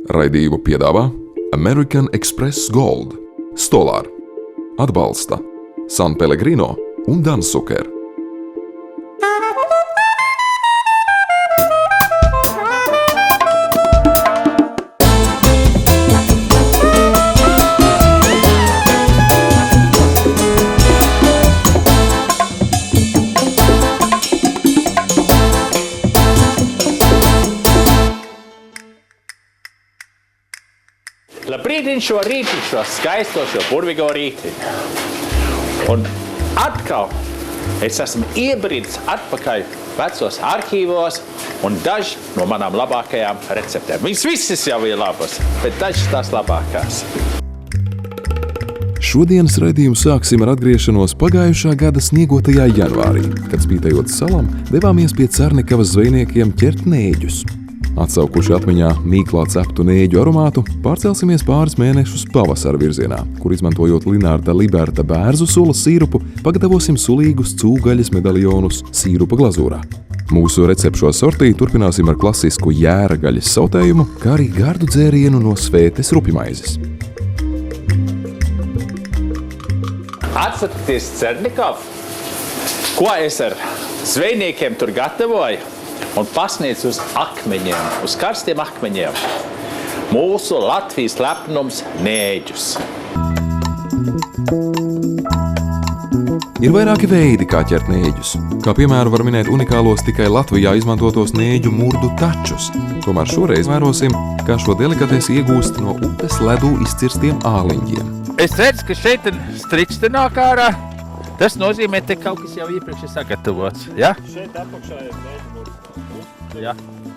Raidījumu piedāvā American Express Gold, Stolar, atbalsta San Pellegrino un Dansuker. Labrītiņ šo rītiņu, šo skaisto, šo burvigo rītiņu. Un atkal es esmu iebrīdis atpakaļ vecos arhīvos un daži no manām labākajām receptēm. Viņas visas jau ir labas, bet dažas tās labākās. Šodienas raidījumu sāksim ar atgriešanos pagājušā gada sniegotajā janvārī, kad spītējot salam, devāmies pie Carnikavas zvejniekiem ķert nēģus. Atsaukuši atmiņā mīklā ceptu nēģu aromātu, pārcelsimies pāris mēnešus pavasara virzienā, kur izmantojot Linārda Liberta bērzu sulas sīrupu, pagatavosim sulīgus cūgaļas medaljonus sīrupa glazūrā. Mūsu recepšu sortī turpināsim ar klasisku jēra gaļas sautējumu, kā arī gardu dzērienu no svētes rupimaizes. Atceraties Cernikavu, ko es ar zvejniekiem tur gatavoju? Un pasniedz uz akmeņiem, uz karstiem akmeņiem. Mūsu Latvijas lepnums nēģus. Ir vairāki veidi, kā ķert nēģus. Kā piemēru var minēt unikālos tikai Latvijā izmantotos nēģu murdu tačus. Tomēr šoreiz vērosim, kā šo delikatesi iegūst no upes ledū izcirstiem āliņģiem. Es redzu, ka šeit ir striksti nāk ārā. Tas nozīmē, ka kaut kas jau iepriekš ir sagatavots. Ja? Šeit apakšā ir nēģu murdu. Ja.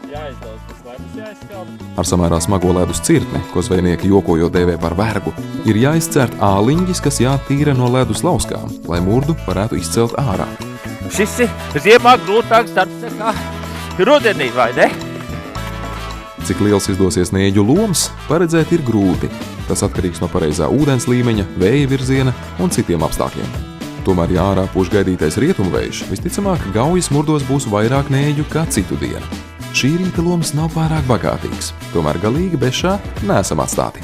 Jāizdauž tas ledus, jāizskāp. Ar samērā smago ledus cirtni, ko zvejnieki jokojot dēvē par vergu, ir jāizcērt āliņģis, kas jātīra no ledus lauskām, lai murdu varētu izcelt ārā. Šis ir ziemā grūtāks darbs nekā rudenī, vai ne? Cik liels izdosies nēģu loms, paredzēt ir grūti. Tas atkarīgs no pareizā ūdens līmeņa, vēja virziena un citiem apstākļiem. Tomēr, ja ārā pūš gaidītais rietumvējš, visticamāk, gaujas murdos būs vairāk nēģu kā citu dienu. Šī rīta lomas nav pārāk bagātīgs, tomēr galīgi bešā neesam atstāti.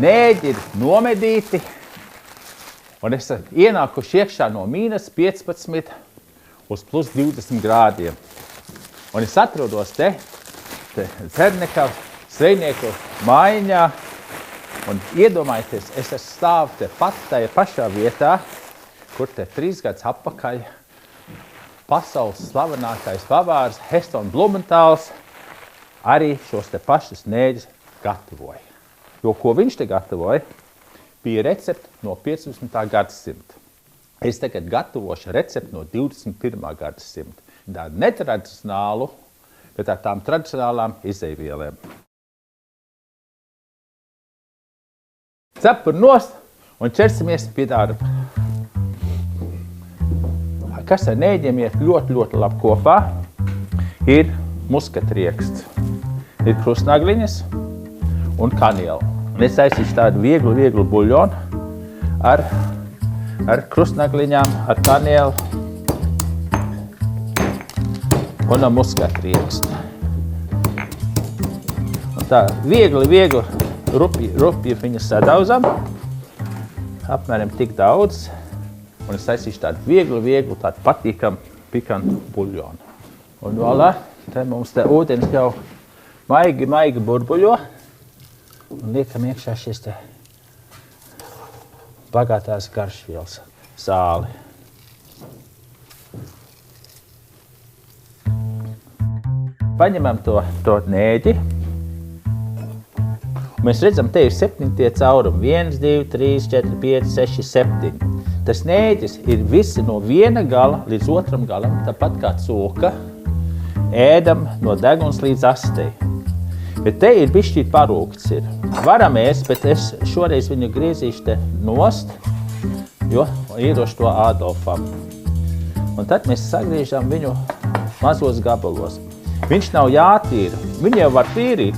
Nēģi ir nomedīti, un es ienākuši iekšā no -15 uz +20 grādiem. Un es atrodos te Cernikavas zvejnieku mājiņā, un iedomājieties, es stāvu te pat tajā pašā vietā, kur te 3 gadus atpakaļ pasaules slavenākais pavārs Heston Blumentāls arī šos te pašus nēģus gatavoja. Jo, ko viņš te gatavoja, bija recepte no 15. gadsimta. Es tagad gatavošu recepti no 21. gadsimta. Tādu netradicionālu, bet ar tām tradicionālām izejvielēm. Cepuri nost un ķersimies pie darba. Kas ar nēģiem iet ļoti labi kopā, ir muskatrieksts, ir krustnagliņas un kaniela. Es taisīšu tādu vieglu buļļonu ar krustnagliņām, ar kanielu un ar muskatriekstu. Un tā viegli rupji viņas sadauzam, apmēram tik daudz. Un es taisīšu tādu vieglu, tādu patīkamu, pikantu buļļonu. Un voilà, te mums te ūdens jau maigi burbuļo. Un liekam iekšā šis te bagātās garšvielas sāli. Paņemam to nēģi. Mēs redzam, te ir 7 tie caurumi. 1, 2, 3, 4, 5, 6, 7. Tas nēģis ir visi no viena gala līdz otram galam, tāpat kā cūka, ēdam no deguns līdz astei. Bet te ir bišķīt parūkts ir. Varam ēst, bet es šoreiz viņu griezīšu te nost, jo iedošu to Ādolfam. Un tad mēs sagriežam viņu mazos gabalos. Viņš nav jātīra. Viņu jau var tīrīt,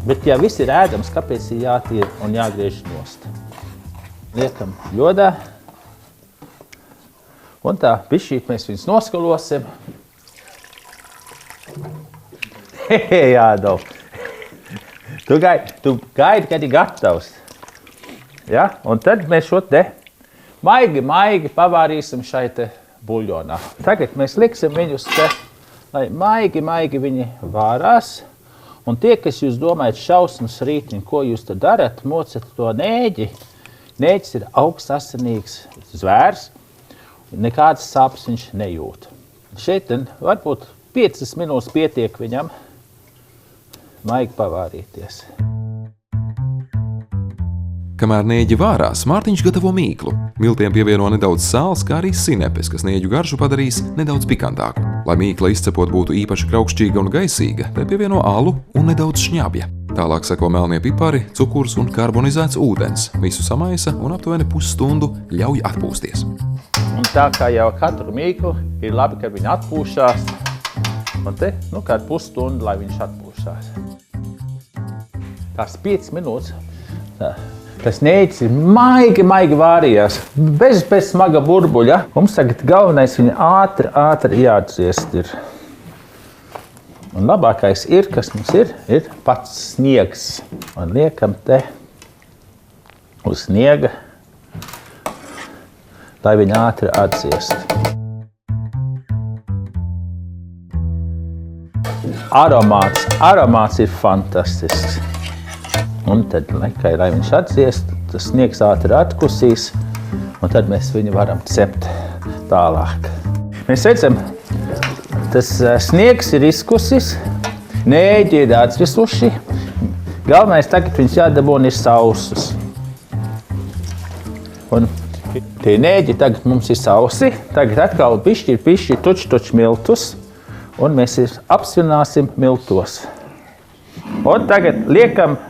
bet ja viss ir ēdams, kāpēc ir jātīra un jāgriež nost? Liekam ļodā. Un tā bišķīt mēs viņus noskalosim. Jādov. Tu gaidi, kad ir gatavs. Ja? Un tad mēs šo te maigi pavārīsim šai te buļļonā. Tagad mēs liksim viņus te, lai maigi viņi vārās. Un tie, kas jūs domājat šausmas rītiņi, ko jūs te darat, mocat to nēģi. Nēģis ir augsts asinīgs zvērs, nekādas sāpes viņš nejūt. Šeit varbūt 5 minūtes pietiek viņam maigi pavārīties. Kamēr nēģi vārās, Mārtiņš gatavo mīklu. Miltiem pievieno nedaudz sāls, kā arī sinepes, kas nēģu garšu padarīs nedaudz pikantāku. Lai mīkla izcepot būtu īpaši kraukšķīga un gaisīga, tai pievieno alu un nedaudz šņabja. Tālāk seko melnie pipari, cukurs un karbonizēts ūdens. Visu samaisa un aptuveni pusstundu ļauj atpūsties. Un tā kā jau katru mīklu ir labi, kad viņi atpūšās. Un te, kādu pusstundu, lai viņš atpūšās. Tās 5 minūtes. Tas nēģis ir maigi vārījās, bez smaga burbuļa. Mums tagad galvenais viņa ātri jāatdziest ir. Un labākais ir, kas mums ir pats sniegs. Un liekam te uz sniega, lai viņa ātri atdziest. Aromāts ir fantastisks. Un tad, lai viņš atdziest, tas sniegs ātri atkusīs, un tad mēs viņu varam cept tālāk. Mēs redzam, tas sniegs ir izkusis, nēģi ir atsvisuši. Galvenais tagad viņus jādabūna ir sausus. Un tie nēģi tagad mums ir sausi, tagad atkal pišķi tuč miltus, un mēs apsvināsim miltos. Un tagad liekam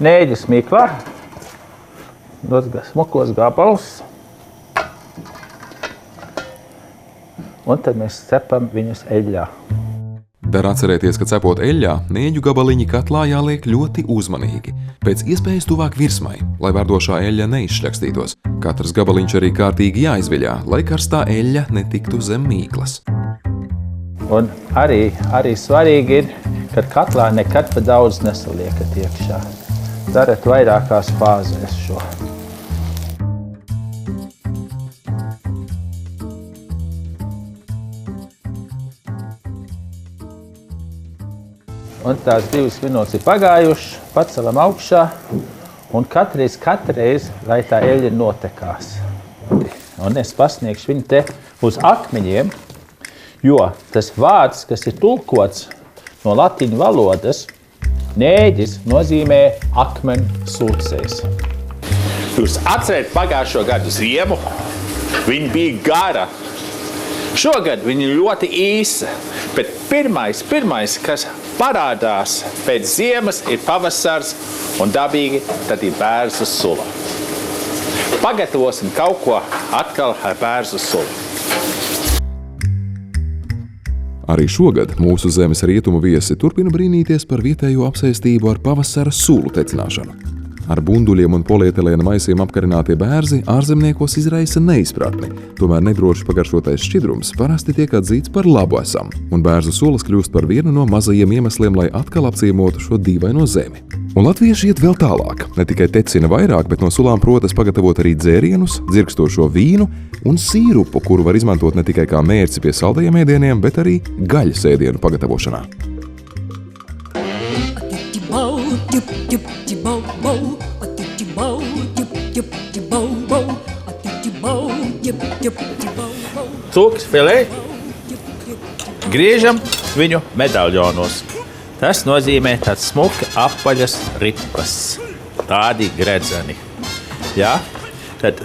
nēģis miklā, smukos gabalus, un tad mēs cepam viņus eļļā. Der atcerēties, ka cepot eļļā, nēģu gabaliņi katlā jāliek ļoti uzmanīgi, pēc iespējas tuvāk virsmai, lai verdošā eļļa neizšļakstītos. Katrs gabaliņš arī kārtīgi jāizviļā, lai karstā eļļa netiktu zem mīklas. Un arī svarīgi ir, ka katlā nekad pa daudz nesaliekat iekšā. Darat vairākās fāzēs šo. Un tās 2 minūtes ir pagājušas, pacelam augšā un katreiz, lai tā eļļa notekās. Un es pasniegšu viņu te uz akmeņiem, jo tas vārds, kas ir tulkots no latiņu valodas, nēģis nozīmē akmeņu sūcējs. Jūs atcerat pagājušo gadu ziemu? Viņa bija gara. Šogad viņa ļoti īsa, bet pirmais, kas parādās pēc ziemas, ir pavasars un dabīgi tad ir bērzu sula. Pagatavosim kaut ko atkal ar bērzu sulu. Arī šogad mūsu zemes rietumu viesi turpina brīnīties par vietējo apsēstību ar pavasara sulu tecināšanu. Ar bunduļiem un polietilēna maisiem apkarinātie bērzi ārzemniekos izraisa neizpratni, tomēr nedroši pagaršotais šķidrums parasti tiek atzīts par labu esam, un bērzu sulas kļūst par vienu no mazajiem iemesliem, lai atkal apciemotu šo dīvaino zemi. Un latvieši iet vēl tālāk, ne tikai tecina vairāk, bet no sulām protas pagatavot arī dzērienus, dzirkstošo vīnu un sīrupu, kuru var izmantot ne tikai kā mērci pie saldajiem ēdieniem, bet arī gaļas ēdienu pagatavošanā. Cūkas filē griežam viņu medaļonos. Tas nozīmē tāds smuki apaļas ripas, tādi gredzeni. Ja? Tad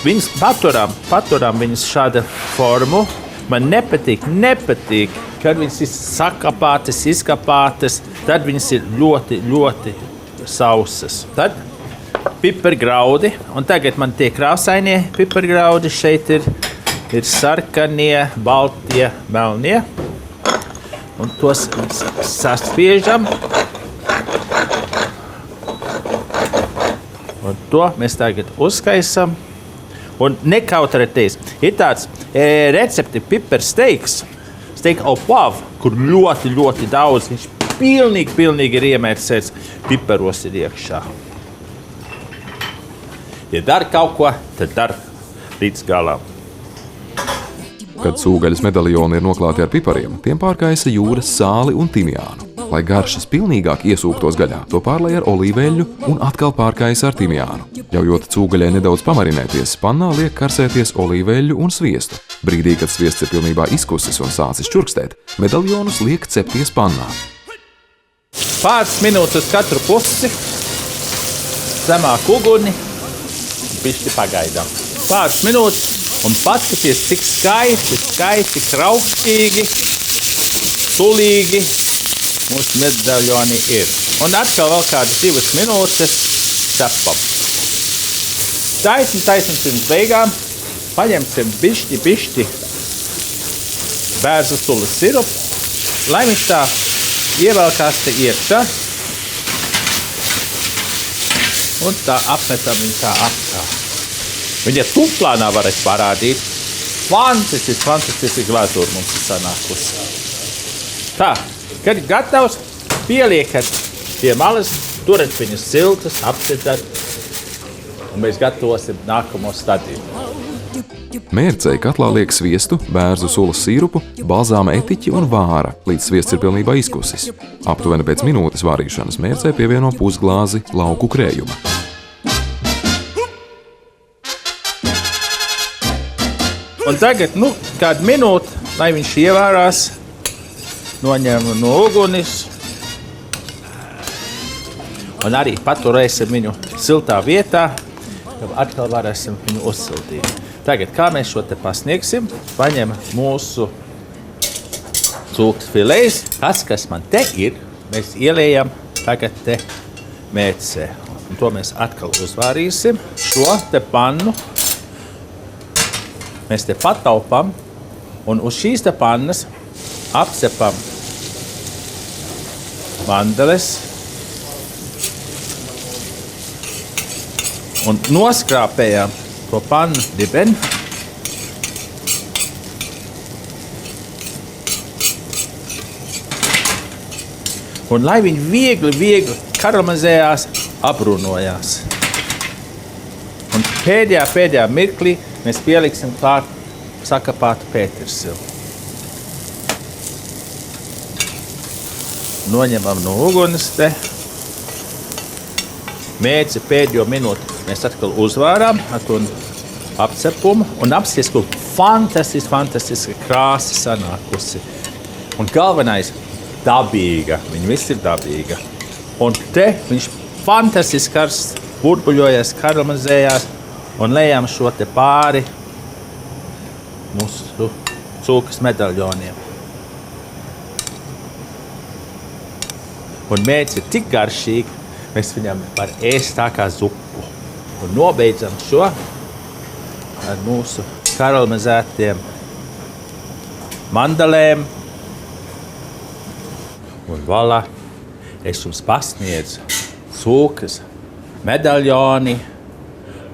viņas paturam viņas šāda formu. Man nepatīk, kad viņas ir sakapātas, izkapātas, tad viņas ir ļoti sausas. Tad pipargraudi, un tagad man tie krāsainie pipargraudi šeit ir sarkanie, baltie, melnie. un tos saspiežam. Un to mēs tagad uzkaisam. Un nekautrēties. Ir tāds recepti pipersteiks, steak au poivre, kur ļoti, ļoti daudz. Viņš pilnīgi ir iemērcēts, piperos ir iekšā. Ja dara kaut ko, tad dara līdz galam. Kad cūgaļas medaļoni ir noklāti ar pipariem, tiem pārkaisa jūras sāli un timjānu. Lai garšas pilnīgāk iesūktos gaļā, to pārlej ar olīveļu un atkal pārkaisa ar timjānu. Ļaujot cūgaļai nedaudz pamarinēties, pannā liek karsēties olīveļu un sviestu. Brīdī, kad sviests ir pilnībā izkusis un sācis čurkstēt, medaļonus liek cepties pannā. Pāris minūtes uz katru pusi, zemāk uguni, bišķi pagaidām. Pāris minūtes un paskaties, cik skaisti, kraukstīgi, sulīgi mūsu medaļoni ir. Un atkal vēl kādas 2 minūtes cepam. Taisni pirms beigām paņemsim bišķi bērzu sulas sirupu, lai viņš tā ievelkās te iekšā. Un tā apmetam viņu tā apkā. Viņa tūplānā varēs parādīt. Fantastiski glazūra mums ir sanākusi. Tā, kad ir gatavs, pieliekat pie malas, turat viņus siltus, apsitat, un mēs gatavosim nākamo stadiju. Mērcei katlā liek sviestu, bērzu sulas sīrupu, balzāma etiķi un vāra, līdz sviests ir pilnībā izkusis. Aptuveni pēc minūtes vārīšanas mērcei pievieno pusglāzi lauku krējuma. Un tagad, kādu minūti, lai viņš ievārās, noņem no ugunis. Un arī paturēsim viņu siltā vietā, tad atkal varēsim viņu uzsildīt. Tagad, kā mēs šo te pasniegsim, paņem mūsu cūkas filejus. Tas, kas man te ir, mēs ieliejam tagad te mērcē. Un to mēs atkal uzvārīsim. Šo te pannu mēs te pataupam un uz šīs te pannas apcepam mandeles un noskrāpējam to pannu dibeni. Un lai viņi viegli karamelizējās, apbrūnojās. Un pēdējā mirklī mēs pieliksim klāt sakapātu pētersilu. Noņemam no uguns te. Mērci pēdējo minūti mēs atkal uzvārām ar to apcepumu un apsies, kur fantastiski krāsa sanākusi. Un galvenais – dabīga. Viņi visi ir dabīga. Un te viņš fantastiski karsts, burbuļojas, karamelizējās un lejam šo te pāri mūsu cūkas medaļoniem. Un mērķis ir tik garšīgi, mēs viņam var ēst tā kā zupu. Un nobeidzam šo ar mūsu karamelizētiem mandelēm. Un voilà, es jums pasniedzu cūkas medaļoni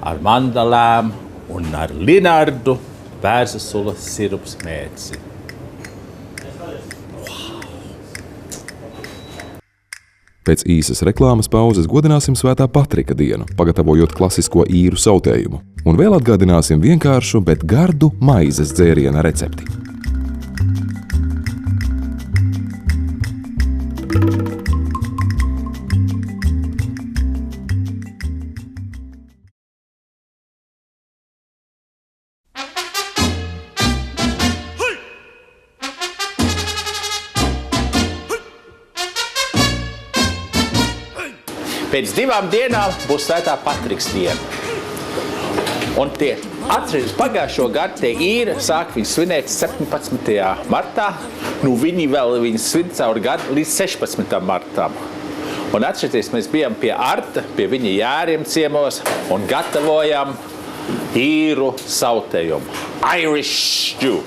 ar mandelēm un ar linardu bērzu sulas sirups mērci. Pēc īsas reklāmas pauzes godināsim Svētā Patrika dienu, pagatavojot klasisko īru sautējumu. Un vēl atgādināsim vienkāršu, bet gardu maizes dzēriena recepti. Pēc 2 dienām būs Svētā Patriks diena. Un tie atceries pagājušo gadu tie īri sāk viņu svinēt 17. martā. Viņi vēl svin caur gadu līdz 16. martam. Un atceries, mēs bijām pie Arta, pie viņa jēriem ciemos un gatavojam īru sautējumu. Irish stew.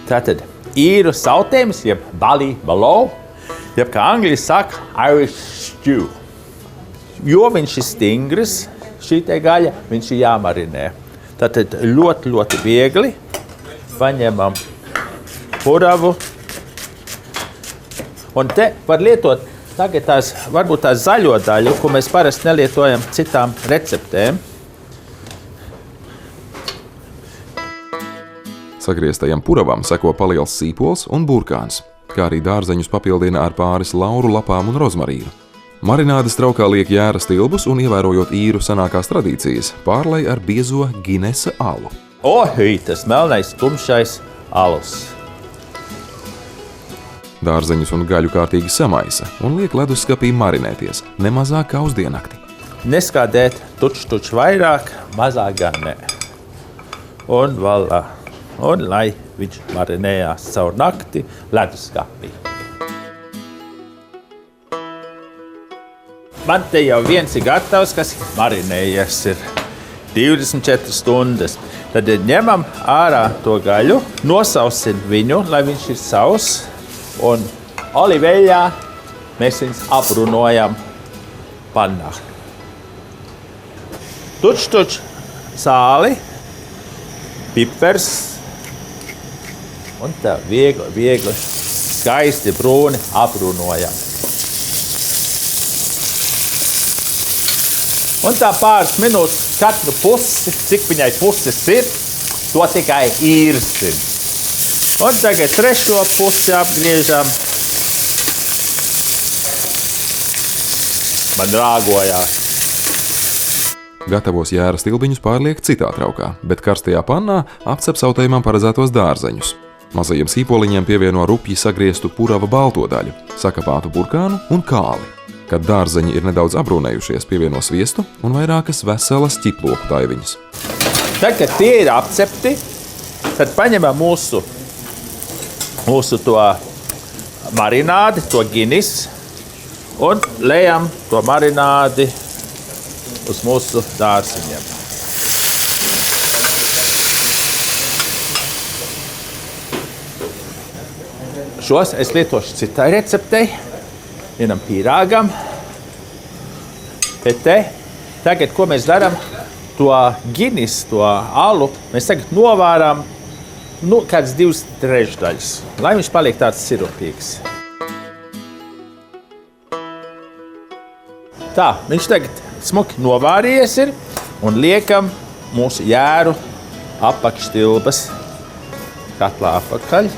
Tātad īru sautējums, jeb balī, balo, jeb kā angļi saka, Irish stew. Jo viņš ir stingrs, šī te gaļa, viņš ir jāmarinē. Tātad ļoti, ļoti viegli paņemam puravu. Un te var lietot tagad varbūt tās zaļo daļu, ko mēs parasti nelietojam citām receptēm. Sagrieztajam puravam seko paliels sīpols un burkāns, kā arī dārzeņus papildina ar pāris lauru lapām un rozmarīnu. Marinādes traukā liek jēra stilbus un, ievērojot īru senākās tradīcijas, pārlej ar biezo Ginesa alu. Tas melnais, tumšais alus. Dārzeņus un gaļu kārtīgi samaisa un liek leduskapī marinēties, ne mazāk kā uz diennakti. Neskādēt tuč vairāk, mazāk gan ne. Un valā. Un lai viņš marinējās caur nakti leduskapī. Man te jau viens ir gatavs, kas marinējies ir 24 stundas. Tad ņemam ārā to gaļu, nosausim viņu, lai viņš ir savs. Un oliveļā mēs viņus aprunojam pannā. Tuč, sāli, pipers. Un tā viegli, skaisti brūni aprunojam. Un tā pāris minūtes katru pusi, cik viņai puses ir, to tikai īrsim. Un tagad trešo pusi apgriežam. Man rāgojās. Gatavos jēra stilbiņus pārliek citā traukā, bet karstajā pannā apcep sautējumam paredzētos dārzeņus. Mazajiem sīpoliņiem pievieno rupji sagrieztu purava balto daļu, sakapātu burkānu un kāli. Kad dārzeņi ir nedaudz abrūnējušies, pievieno sviestu un vairākas veselas ķiploku taiviņas. Tad, kad tie ir apcepti, tad paņemam mūsu to marinādi, to ginis, un lejam to marinādi uz mūsu dārzeņiem. Šos es lietošu citai receptei, vienam pīrāgam. Bet tagad, ko mēs darām, to ginis, to alu, mēs tagad novārām kāds 2/3, lai viņš paliek tāds sirupīgs. Tā, viņš tagad smuki novārījies ir un liekam mūsu jēru apakštilbas katlā apakaļ.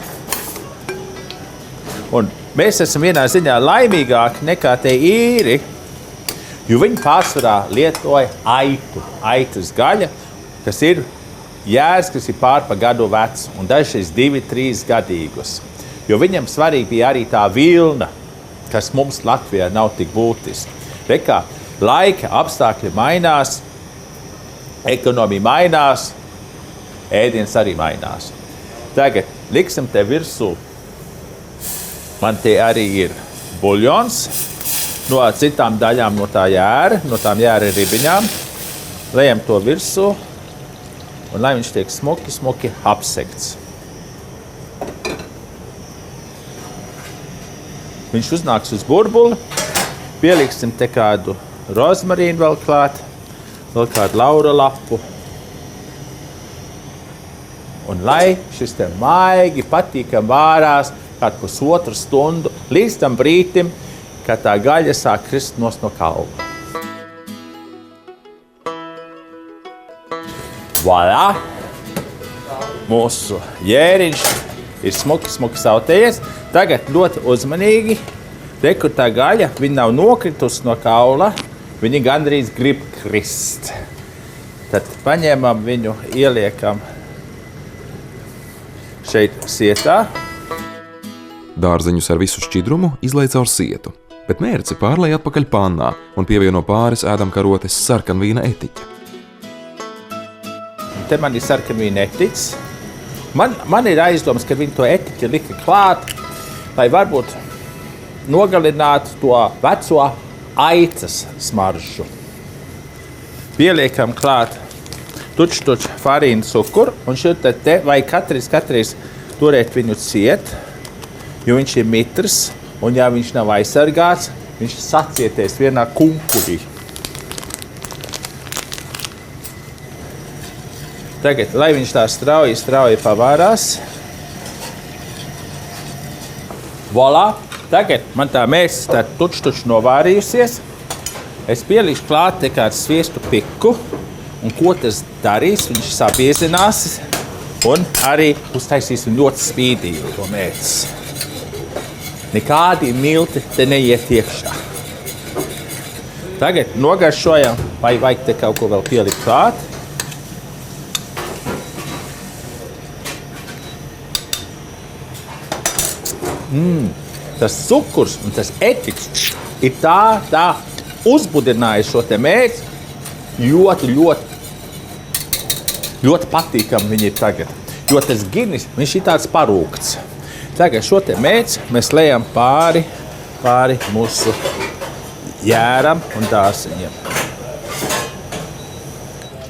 Un mēs esam vienā ziņā laimīgāki nekā tie īri, jo viņi pārsvarā lietoja aitas gaļa, kas ir jērs, kas ir pār pa gadu vecs, un dažreiz 2-3 gadīgus. Jo viņam svarīgi bija arī tā vilna, kas mums Latvijā nav tik būtiski. Rekā laika apstākļi mainās, ekonomija mainās, ēdiens arī mainās. Tagad liksim te virsū. Man te arī ir buļļons no citām daļām no tā jēra, no tām jēra ribiņām. Lejam to virsū, un lai viņš tiek smuki apsekts. Viņš uznāks uz burbuli, pieliksim te kādu rozmarīnu vēl klāt, vēl kādu laura lapu. Un lai šis te maigi patīkam vārās, kādu pusotru stundu, līdz tam brītim, kad tā gaļa sāk krist no kaula. Voilà! Mūsu jēriņš ir smuki sautējies. Tagad ļoti uzmanīgi, kur tā gaļa, viņa nav nokritusi no kaula, viņa gandrīz grib krist. Tad paņemam viņu, ieliekam šeit sietā. Dārzeņus ar visu šķidrumu izlej caur sietu, bet mērci pārlej atpakaļ pannā un pievieno pāris ēdamkarotes sarkanvīna etiķa. Te man ir sarkanvīna etiķis. Man ir aizdomas, ka viņi to etiķi lika klāt, lai varbūt nogalinātu to veco aitas smaržu. Pieliekam klāt tuč farīnu cukuru un šo te vai katrs turēt viņu ciet, jo viņš ir mitrs, un ja viņš nav aizsargāts, viņš sacietēs vienā kunkurī. Tagad, lai viņš tā strauji pavārās. Volā! Tagad man tā mērķis tā tuč novārījusies. Es pielīšu klāt kādu sviestu piku, un ko tas darīs, viņš sapiezinās, un arī uztaisīs ļoti spīdīgu to mērķis. Nekādi milti te neiet iekšā. Tagad nogaršojam, vai vajag te kaut ko vēl pielikt klāt. Tas cukurs un tas etiķis ir tā uzbudinājis šo te mērķi ļoti patīkami viņi ir tagad. Jo tas ginis, viņš ir tāds parūkts. Tagad šo te mērķi mēs lejam pāri mūsu jēram un dārziņiem.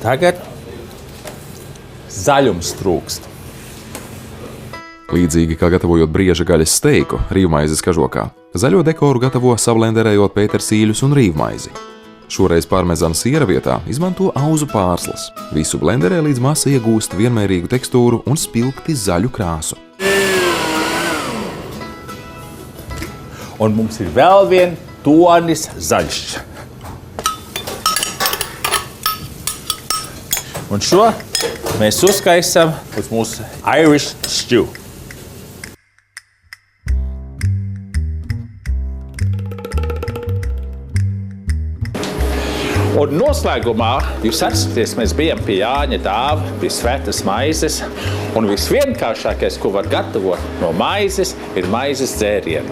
Tagad zaļums trūkst. Līdzīgi kā gatavojot brieža gaļas steiku rīvmaizes kažokā, zaļo dekoru gatavo savlenderējot pētersīļus un rīvmaizi. Šoreiz parmezana siera vietā izmanto auzu pārslas. Visu blenderē līdz masa iegūst vienmērīgu tekstūru un spilgti zaļu krāsu. Un mums ir vēl viens tonis zaļš. Un šo mēs uzkaisam uz mūsu Irish stew. Un noslēgumā, jūs atceraties, mēs bijām pie Jāņa dāva, pie svētas maizes, un visvienkāršākais, ko var gatavot no maizes, ir maizes dzērieni.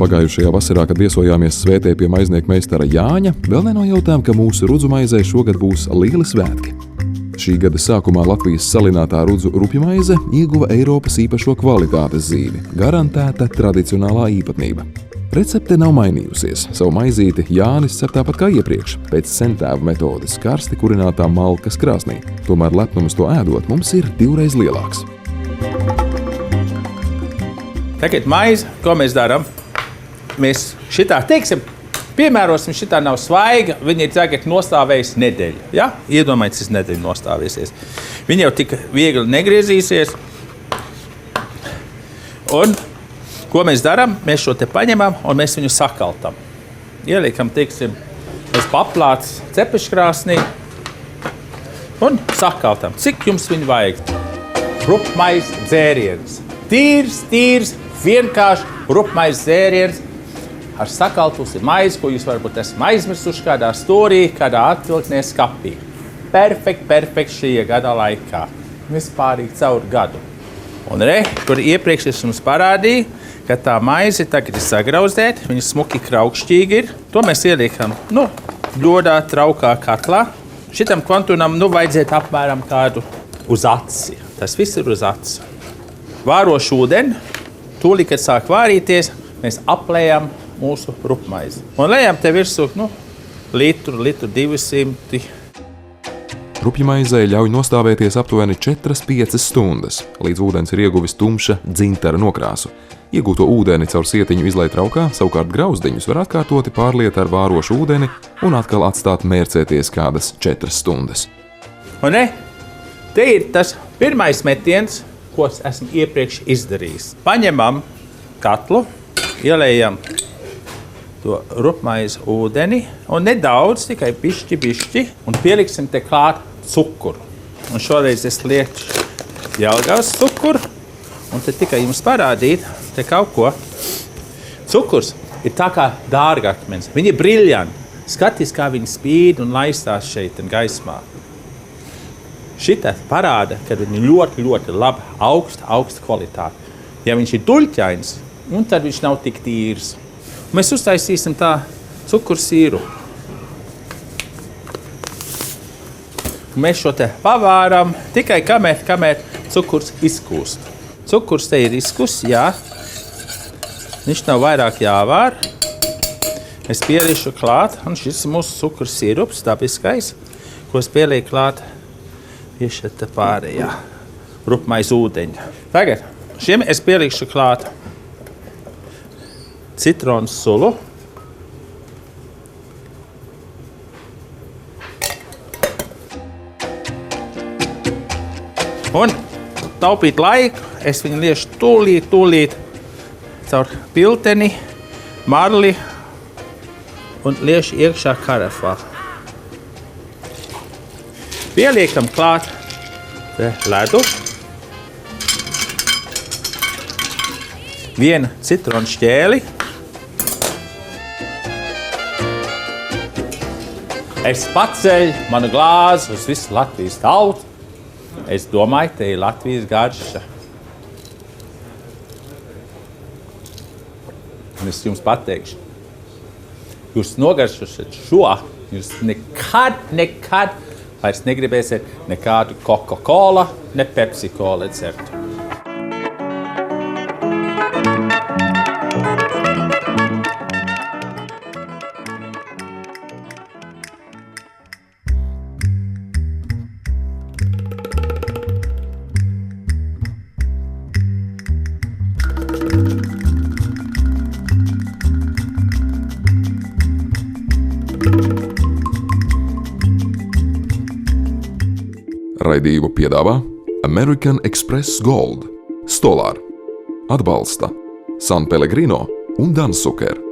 Pagājušajā vasarā, kad viesojāmies svētē pie maiznieka meistara Jāņa, vēl nenojautām, ka mūsu rudzu maizei šogad būs lieli svētki. Šī gada sākumā Latvijas salinātā rudzu rupjmaize ieguva Eiropas īpašo kvalitātes zīmi – garantēta tradicionālā īpatnība. Recepte nav mainījusies. Savu maizīti Jānis cep tāpat kā iepriekš, pēc sentēva metodes karsti kurinātā malkas krāsnī. Tomēr lepnums to ēdot mums ir 2 reiz lielāks. Tagad maize, ko mēs darām? Mēs šitā, piemērosim, šitā nav svaiga, viņa ir tagad nostāvējusi nedēļu. Ja? Iedomājieties, nedēļu nostāvēsies. Viņa jau tik viegli negriezīsies. Un ko mēs darām? Mēs šo te paņemam un mēs viņu sakaltam. Ieliekam, mēs paplāts cepeškrāsnī un sakaltam. Cik jums viņu vajag? Rupmaiz dzēriens. Tīrs, vienkārši rupmaiz dzēriens ar sakaltusi maizi, ko jūs varbūt esat aizmirsuši kādā storī, kādā atvilknē skapī. Perfekt šī gada laikā. Vispārīgi caur gadu. Un kur iepriekš es jums parādīju, ka tā maize tagad ir sagrauzdēta, viņa smuki kraukšķīgi ir. To mēs ieliekam ļodā, traukā, katlā. Šitam kvantunam vajadzētu apmēram kādu uz aci. Tas viss ir uz aci. Vārošu ūdeni, tūlīt, kad sāk vārīties, mēs aplējam mūsu rupmaizi. Un lejam te virsū litru 200. Rupjmaizei ļauj nostāvēties aptuveni 4-5 stundas, līdz ūdens ir ieguvis tumša dzintara nokrāsu. Iegūto ūdeni caur sietiņu izlej traukā, savukārt grauzdiņus var atkārtoti pārliet ar vārošu ūdeni un atkal atstāt mērcēties kādas 4 stundas. Un te ir tas pirmais metiens, ko esmu iepriekš izdarījis. Paņemam katlu, ielējam to rupmaizi ūdeni un nedaudz, tikai bišķi, un pieliksim te klāt cukuru. Un šoreiz es lieku Jelgavas cukuru, un te tikai jums parādīt te kaut ko. Cukurs ir tā kā dārgakmens, viņi ir briljanti. Skaties, kā viņi spīd un laistās šeit gaismā. Šitā parāda, ka viņi ļoti labi, augsta kvalitāte. Ja viņš ir duļķains, tad viņš nav tik tīrs. Mēs uztaisīsim tā cukuru sīru. Mēs šo te pavāram tikai kamēr cukurs izkūst. Cukurs te ir izkūst, jā. Viņš nav vairāk jāvār. Es pieliešu klāt, un šis ir mūsu cukuru sīrups, dabiskais, ko es pielieku klāt pie šeit pārējā rupmaiz ūdeņa. Tagad Šiem es pielikšu klāt citronu sulu. Un taupīt laiku, es viņu liešu tūlīt caur pilteni, marli un liešu iekšā karafā. Pieliekam klāt ledu, vienu citronu šķēli. Es paceļu manu glāzi uz visu Latvijas tautu. Es domāju, te ir Latvijas garša. Un es jums pateikšu, jūs nogaršosiet šo, jūs nekad vairs negribēsiet nekādu Coca-Cola, ne Pepsi-Cola dzert. Raidījumu piedāvā American Express Gold, Stolar, atbalsta San Pellegrino un Dansuker.